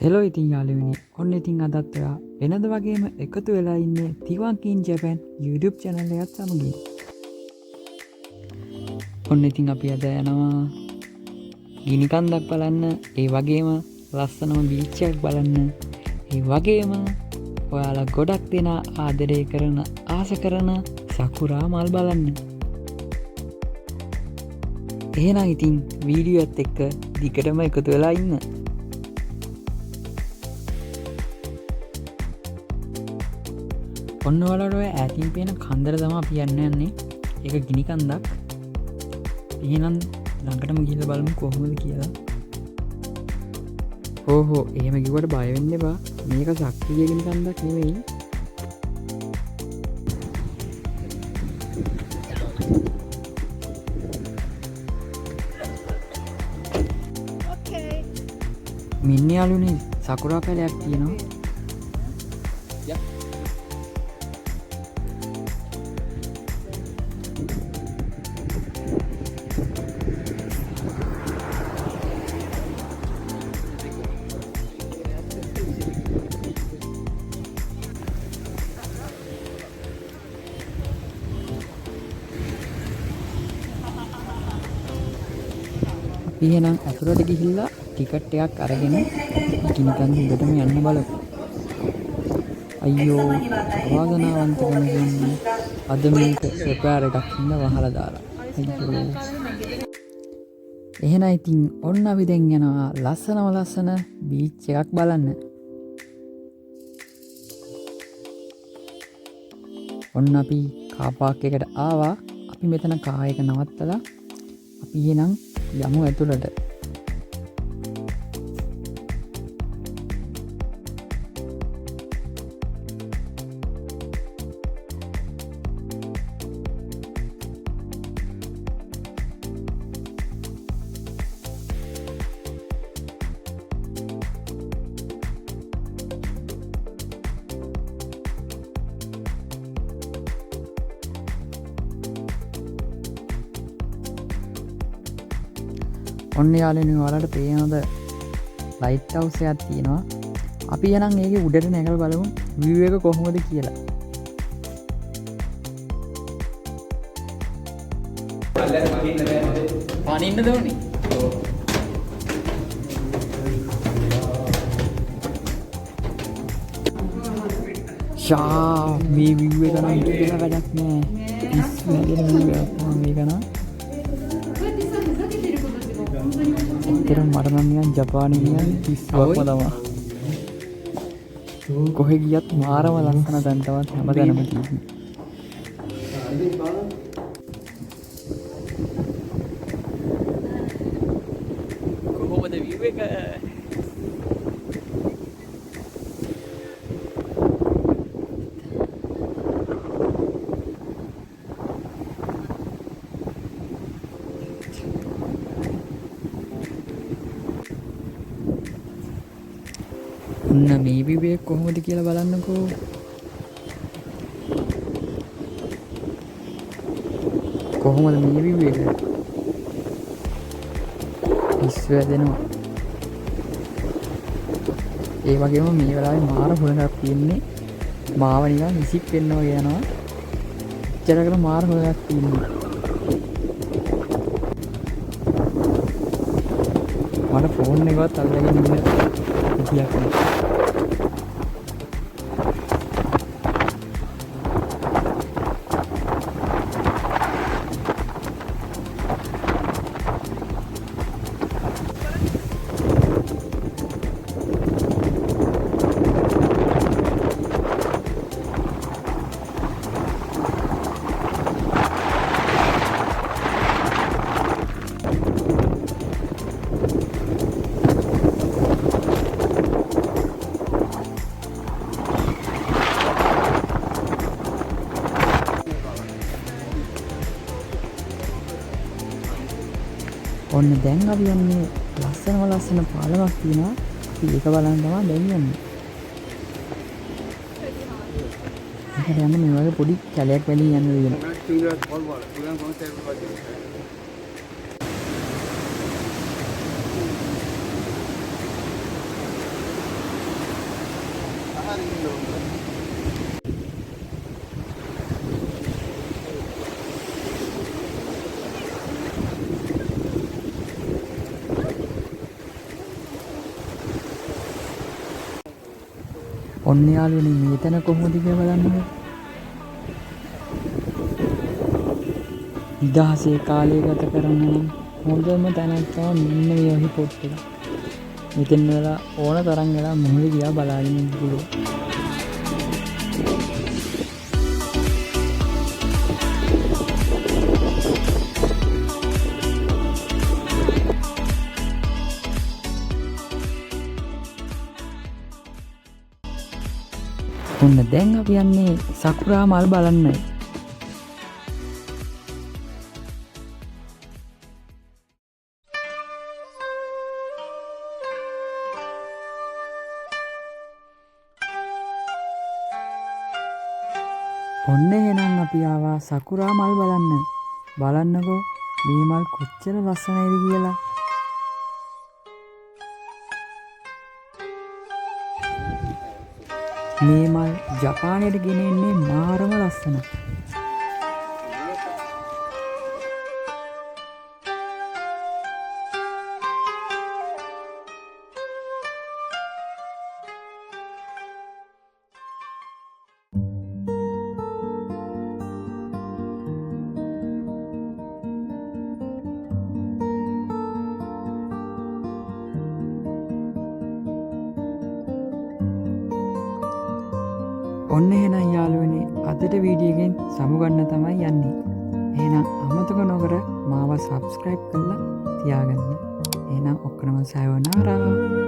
Hello ඉතින් යාළුවනි ඔන්න ඉතින් අදත් ඔයා වෙනද වගේම එකතු වෙලා ඉන්නේ තිවන්කින් ජැපන් YouTube channel එකත් සමගින්. ඔන්න ඉතින් අපි අද යනවා ගිනි කන්දක් බලන්න, ඒ වගේම ලස්සනම බීච් එකක් බලන්න, ඒ වගේම ඔයාලා ගොඩක් දෙනා ආදරය කරන ආස කරන සකුරා මල් බලන්න. එහෙනම් ඉතින් වීඩියෝ එකත් එක්ක දිගටම එකතු වෙලා ඉන්න. ඔන්න වලට ඔය ඇතින් පේන කන්දර තමා අපි යන්න යන්නේ. ඒක ගිනි කන්දක්. එහෙනම් ළඟටම ගිහිල්ලා බලමු කොහොමද කියලා. හෝ එහෙම කිව්වට බය වෙන්න එපා. මේක ශක්තිය ගිනි කන්දක් නෙවෙයි. Okay. මින්න යාළුවනේ සකුරා පැලයක් තියෙනවා. අපි එහෙනම් ඇතුළට ගිහිල්ලා ටිකට් එකක් අරගෙන ගිනි කන්ද උඩටම යන්න බලමු. අයියෝ අවාසනාවන්තකම කියන්නේ අද මේක ප්‍රපෙයාර් එකක් ඉන්න වහලා දාලා. අයියෝ. එහෙනම් ඉතින් ඔන්න අපි දැන් යනවා ලස්සන බීච් එකක් බලන්න. ඔන්න අපි කාර් පාක් එකට ආවා. අපි මෙතන කාර් එක නවත්තලා අපි එහෙනම් යමු ඇතුළට. ඔන්න යාළුවනි ඔයාලට පේනවද ලයිට් හවුස් එකක් තියෙනවා. අපි එහෙනම් ඒකේ උඩට නැගලා බලමු view එක කොහොමද කියලා. පනින්න දෝනේ. ෂා මේ view එක නම් කියලා වැඩක් නෑ. පිස්සු නැගෙන view එකක් තමයි මේක නම්. ඇත්තටම මට නම් නිකන් ජපානයේ නිකන් පිස්සුවක්ම තමයි. කොහෙ ගියත් මාරම ලස්සන තැන් තමයි හැමතැනම තියෙන්නේ. කොහොමද view එක? ඔන්න මේ view එක කොහොමද කියලා බලන්නකෝ. කොහොමද මේ view එක? පිස්සු වැදෙනවා. ඒ වගේම මේ වෙලාවේ මාර හොයනක් තියෙන්නේ. මාව නිකන් විසික් වෙනවා කියනවා. එච්චරකට මාර හොයනක් තියෙන්නේ. මට ෆෝන් එකවත් අල්ලගෙන ඉන්න විදියක් නෑ. ඔන්න දැන් අපි යන්නේ ලස්සන පාලමක් තියෙනවා. අපි ඒක බලන්න තමයි දැන් යන්නේ. ඒකට යන්න මේ වගේ පොඩි කැලයක් වැලින් යන්න වෙනවා. ඔන්න යාළුවනේ මේ තැන කොහොමද කියලා බලන්න. නිදහසේ කාලය ගත කරන්න නම් හොඳම තැනක් තමයි මෙන්න මේ වගේ පොට් එක. මෙතෙන් වෙලා ඕන තරම් වෙලා මුහුද දිහා බලාගෙන ඉන්න පුළුවන්. ඔන්න දැන් අපි යන්නේ සකුරා මල් බලන්නයි. ඔන්න එහෙනම් අපි ආවා සකුරා මල් බලන්න. බලන්නකෝ මේ මල් කොච්චර ලස්සනයිද කියලා. මේ මල් ජපානයට ගෙන එන්නේ මාරම ලස්සනයි. ඔන්න එහෙනම් යාළුවනේ අදට වීඩියෝ එකෙන් සමුගන්න තමයි යන්නේ. එහෙනම් අමතක නොකර මාව subscribe කරලා තියාගන්න. එහෙනම් ඔක්කොම සයෝනාරා.